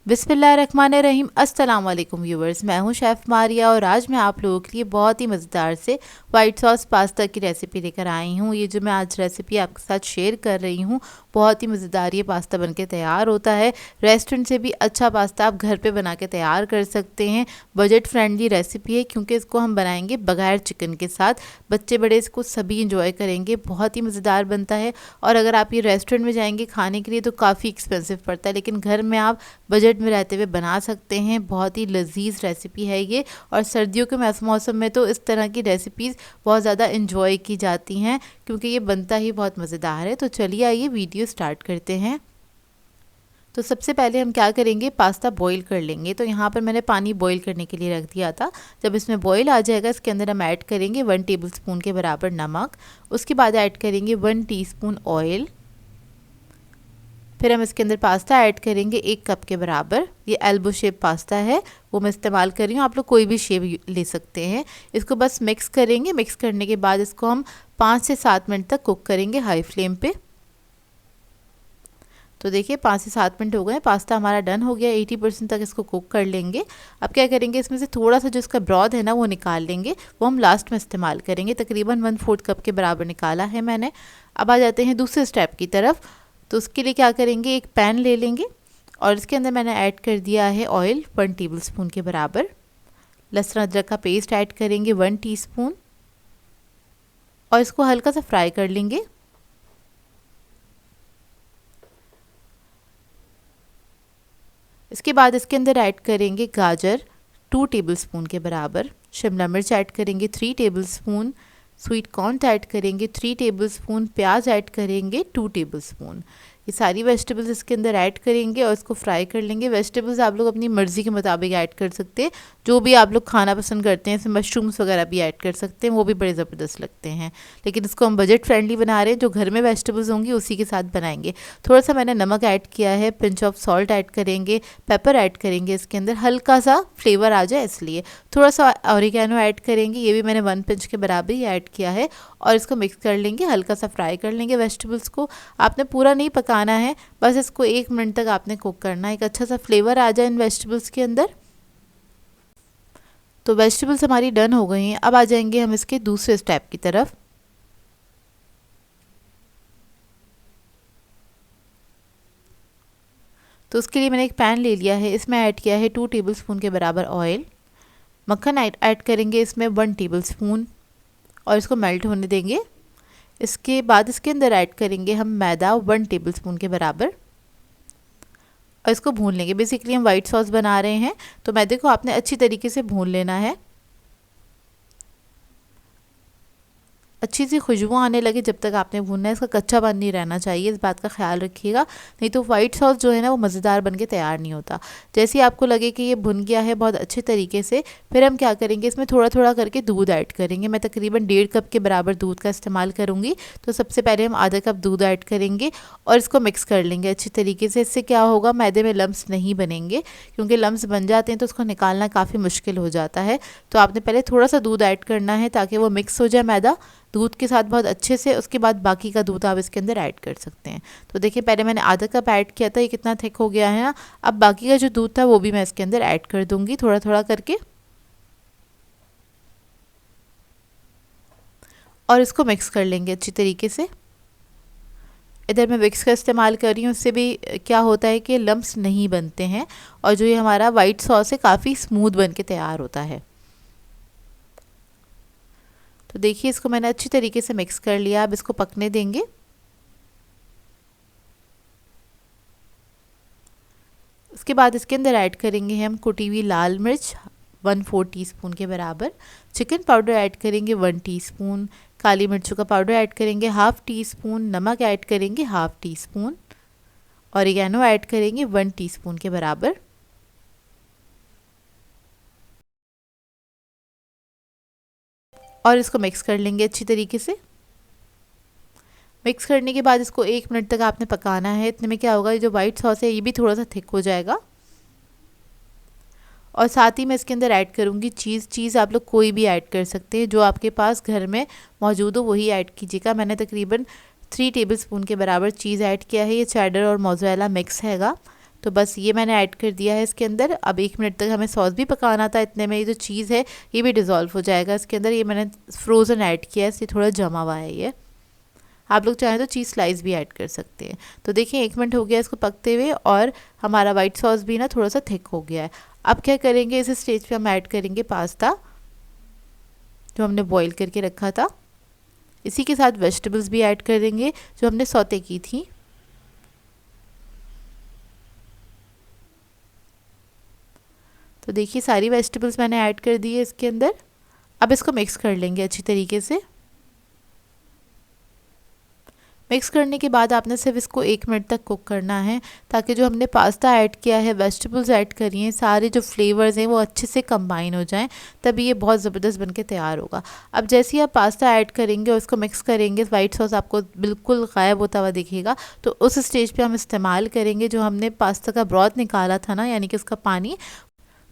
बिस्मिल्लाहिर्रहमानिर्रहीम। अस्सलाम वालेकुम व्यूवर्स, मैं हूं शेफ़ मारिया और आज मैं आप लोगों के लिए बहुत ही मज़ेदार से वाइट सॉस पास्ता की रेसिपी लेकर आई हूं। ये जो मैं आज रेसिपी आपके साथ शेयर कर रही हूं, बहुत ही मज़ेदार ये पास्ता बनके तैयार होता है। रेस्टोरेंट से भी अच्छा पास्ता आप घर पे बना के तैयार कर सकते हैं। बजट फ्रेंडली रेसिपी है क्योंकि इसको हम बनाएंगे बगैर चिकन के साथ। बच्चे बड़े इसको सभी इंजॉय करेंगे, बहुत ही मज़ेदार बनता है। और अगर आप ये रेस्टोरेंट में जाएंगे खाने के लिए तो काफ़ी एक्सपेंसिव पड़ता है, लेकिन घर में आप बजट में रहते हुए बना सकते हैं। बहुत ही लजीज रेसिपी है ये, और सर्दियों के मौसम में तो इस तरह की रेसिपीज़ बहुत ज़्यादा इंजॉय की जाती हैं क्योंकि ये बनता ही बहुत मज़ेदार है। तो चलिए आइए वीडियो स्टार्ट करते हैं। तो सबसे पहले हम क्या करेंगे, पास्ता बॉईल कर लेंगे। तो यहाँ पर मैंने पानी बॉईल करने के लिए रख दिया था। जब इसमें बॉईल आ जाएगा इसके अंदर हम ऐड करेंगे 1 टेबलस्पून के बराबर नमक। उसके बाद ऐड करेंगे 1 टीस्पून ऑयल। फिर हम इसके अंदर पास्ता ऐड करेंगे 1 कप के बराबर। ये एल्बो शेप पास्ता है, वो मैं इस्तेमाल कर रही हूँ, आप लोग कोई भी शेप ले सकते हैं। इसको बस मिक्स करेंगे। मिक्स करने के बाद इसको हम 5 से 7 मिनट तक कुक करेंगे हाई फ्लेम पे। तो देखिए 5 से 7 मिनट हो गए, पास्ता हमारा डन हो गया। 80% तक इसको कुक कर लेंगे। अब क्या करेंगे, इसमें से थोड़ा सा जो इसका ब्रॉथ है ना वो निकाल लेंगे, वो हम लास्ट में इस्तेमाल करेंगे। तकरीबन 1/4 कप के बराबर निकाला है मैंने। अब आ जाते हैं दूसरे स्टेप की तरफ। तो उसके लिए क्या करेंगे, एक पैन ले लेंगे और इसके अंदर मैंने ऐड कर दिया है ऑयल 1 टेबलस्पून के बराबर। लहसुन अदरक का पेस्ट ऐड करेंगे 1 टीस्पून और इसको हल्का सा फ्राई कर लेंगे। इसके बाद इसके अंदर ऐड करेंगे गाजर 2 टेबलस्पून के बराबर। शिमला मिर्च ऐड करेंगे 3 टेबलस्पून। स्वीट कॉर्न ऐड करेंगे 3 टेबलस्पून। प्याज ऐड करेंगे 2 टेबलस्पून। ये सारी वेजिटेबल्स इसके अंदर ऐड करेंगे और इसको फ्राई कर लेंगे। वेजिटेबल्स आप लोग अपनी मर्ज़ी के मुताबिक ऐड कर सकते हैं, जो भी आप लोग खाना पसंद करते हैं। इसमें मशरूम्स वगैरह भी ऐड कर सकते हैं, वो भी बड़े ज़बरदस्त लगते हैं। लेकिन इसको हम बजट फ्रेंडली बना रहे हैं, जो घर में वेजिटेबल्स होंगी उसी के साथ बनाएंगे। थोड़ा सा मैंने नमक ऐड किया है, पिंच ऑफ सॉल्ट ऐड करेंगे, पेपर ऐड करेंगे इसके अंदर, हल्का सा फ्लेवर आ जाए इसलिए। थोड़ा सा ऑरिगेनो ऐड करेंगे, ये भी मैंने 1 पिंच के बराबर ही ऐड किया है। और इसको मिक्स कर लेंगे, हल्का सा फ्राई कर लेंगे वेजिटेबल्स को। आपने पूरा नहीं पकाना है, बस इसको 1 मिनट तक आपने कुक करना है, एक अच्छा सा फ्लेवर आ जाए इन वेजिटेबल्स के अंदर। तो वेजिटेबल्स हमारी डन हो गई हैं। अब आ जाएंगे हम इसके दूसरे स्टेप की तरफ। तो उसके लिए मैंने एक पैन ले लिया है, इसमें ऐड किया है 2 टेबलस्पून के बराबर ऑयल। मक्खन ऐड करेंगे इसमें 1 टेबलस्पून और इसको मेल्ट होने देंगे। इसके बाद इसके अंदर ऐड करेंगे हम मैदा 1 टेबलस्पून के बराबर और इसको भून लेंगे। बेसिकली हम वाइट सॉस बना रहे हैं, तो मैदे को आपने अच्छी तरीके से भून लेना है। अच्छी सी खुशबू आने लगे जब तक आपने भूनना है, इसका कच्चापन नहीं रहना चाहिए, इस बात का ख्याल रखिएगा, नहीं तो वाइट सॉस जो है ना वो मज़ेदार बनके तैयार नहीं होता। जैसे ही आपको लगे कि ये भुन गया है बहुत अच्छे तरीके से, फिर हम क्या करेंगे, इसमें थोड़ा थोड़ा करके दूध ऐड करेंगे। मैं तकरीबन 1.5 कप के बराबर दूध का इस्तेमाल करूँगी। तो सबसे पहले हम आधा कप दूध ऐड करेंगे और इसको मिक्स कर लेंगे अच्छी तरीके से। इससे क्या होगा, मैदे में लम्स नहीं बनेंगे, क्योंकि लम्स बन जाते हैं तो उसको निकालना काफ़ी मुश्किल हो जाता है। तो आपने पहले थोड़ा सा दूध ऐड करना है ताकि वो मिक्स हो जाए मैदा दूध के साथ बहुत अच्छे से। उसके बाद बाकी का दूध आप इसके अंदर ऐड कर सकते हैं। तो देखिए पहले मैंने आधा कप ऐड किया था, ये कितना थिक हो गया है ना। अब बाकी का जो दूध था वो भी मैं इसके अंदर ऐड कर दूंगी थोड़ा थोड़ा करके और इसको मिक्स कर लेंगे अच्छी तरीके से। इधर मैं विक्स का इस्तेमाल कर रही हूँ, उससे भी क्या होता है कि लम्स नहीं बनते हैं और जो ये हमारा वाइट सॉस है काफ़ी स्मूथ बन के तैयार होता है। तो देखिए इसको मैंने अच्छी तरीके से मिक्स कर लिया। अब इसको पकने देंगे। उसके बाद इसके अंदर ऐड करेंगे हम कुटी हुई लाल मिर्च 1/4 टीस्पून के बराबर। चिकन पाउडर ऐड करेंगे 1 टीस्पून। काली मिर्चों का पाउडर ऐड करेंगे 1/2 टीस्पून। नमक ऐड करेंगे 1/2 टीस्पून। ऑरिगेनो ऐड करेंगे 1 टीस्पून के बराबर। और इसको मिक्स कर लेंगे अच्छी तरीके से। मिक्स करने के बाद इसको 1 मिनट तक आपने पकाना है। इतने में क्या होगा, ये जो वाइट सॉस है ये भी थोड़ा सा थिक हो जाएगा। और साथ ही मैं इसके अंदर ऐड करूँगी चीज़ आप लोग कोई भी ऐड कर सकते हैं, जो आपके पास घर में मौजूद हो वही ऐड कीजिएगा। मैंने तकरीबन 3 टेबलस्पून के बराबर चीज़ ऐड किया है। ये चेडर और मोज़रेला मिक्स हैगा। तो बस ये मैंने ऐड कर दिया है इसके अंदर। अब 1 मिनट तक हमें सॉस भी पकाना था, इतने में ये जो चीज़ है ये भी डिज़ोल्व हो जाएगा इसके अंदर। ये मैंने फ्रोज़न ऐड किया है, इसलिए थोड़ा जमा हुआ है ये। आप लोग चाहें तो चीज़ स्लाइस भी ऐड कर सकते हैं। तो देखिए 1 मिनट हो गया इसको पकते हुए और हमारा वाइट सॉस भी ना थोड़ा सा थिक हो गया है। अब क्या करेंगे, इस स्टेज पे हम ऐड करेंगे पास्ता जो हमने बॉईल करके रखा था। इसी के साथ वेजिटेबल्स भी ऐड कर देंगे जो हमने सौते की थी। तो देखिए सारी वेजिटेबल्स मैंने ऐड कर दी है इसके अंदर। अब इसको मिक्स कर लेंगे अच्छी तरीके से। मिक्स करने के बाद आपने सिर्फ इसको 1 मिनट तक कुक करना है, ताकि जो हमने पास्ता ऐड किया है, वेजिटेबल्स ऐड करी हैं, सारे जो फ्लेवर्स हैं वो अच्छे से कंबाइन हो जाएं, तभी ये बहुत ज़बरदस्त बनके तैयार होगा। अब जैसे ही आप पास्ता ऐड करेंगे और उसको मिक्स करेंगे, वाइट सॉस आपको बिल्कुल गायब होता हुआ दिखेगा। तो उस स्टेज पे हम इस्तेमाल करेंगे जो हमने पास्ता का ब्रॉथ निकाला था ना, यानी कि उसका पानी।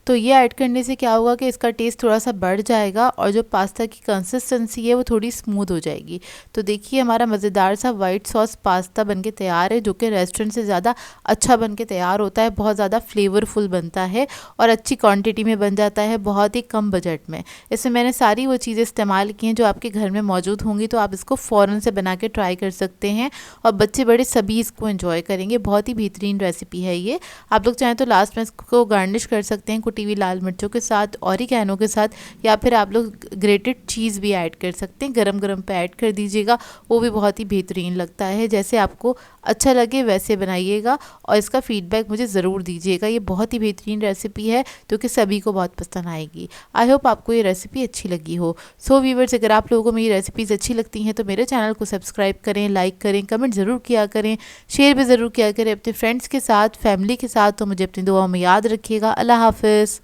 तो ये ऐड करने से क्या होगा कि इसका टेस्ट थोड़ा सा बढ़ जाएगा और जो पास्ता की कंसिस्टेंसी है वो थोड़ी स्मूथ हो जाएगी। तो देखिए हमारा मज़ेदार सा वाइट सॉस पास्ता बनके तैयार है, जो कि रेस्टोरेंट से ज़्यादा अच्छा बनके तैयार होता है, बहुत ज़्यादा फ्लेवरफुल बनता है और अच्छी क्वांटिटी में बन जाता है, बहुत ही कम बजट में। इसमें मैंने सारी वो चीज़ें इस्तेमाल की हैं जो आपके घर में मौजूद होंगी, तो आप इसको फ़ौरन से बना के ट्राई कर सकते हैं और बच्चे बड़े सभी इसको एंजॉय करेंगे। बहुत ही बेहतरीन रेसिपी है ये। आप लोग चाहें तो लास्ट में इसको गार्निश कर सकते हैं कुटी हुई लाल मिर्चों के साथ, ऑरिगैनो के साथ, या फिर आप लोग ग्रेटेड चीज़ भी ऐड कर सकते हैं। गरम गरम पे ऐड कर दीजिएगा, वो भी बहुत ही बेहतरीन लगता है। जैसे आपको अच्छा लगे वैसे बनाइएगा और इसका फीडबैक मुझे ज़रूर दीजिएगा। ये बहुत ही बेहतरीन रेसिपी है जो कि सभी को बहुत पसंद आएगी। आई होप आपको ये रेसिपी अच्छी लगी हो। सो व्यूअर्स, अगर आप लोगों को मेरी रेसिपीज़ अच्छी लगती हैं तो मेरे चैनल को सब्सक्राइब करें, लाइक करें, कमेंट ज़रूर किया करें, शेयर भी ज़रूर किया करें अपने फ्रेंड्स के साथ, फैमिली के साथ। तो मुझे अपनी दुआओं में याद रखिएगा। अल्लाह हाफ़िज़।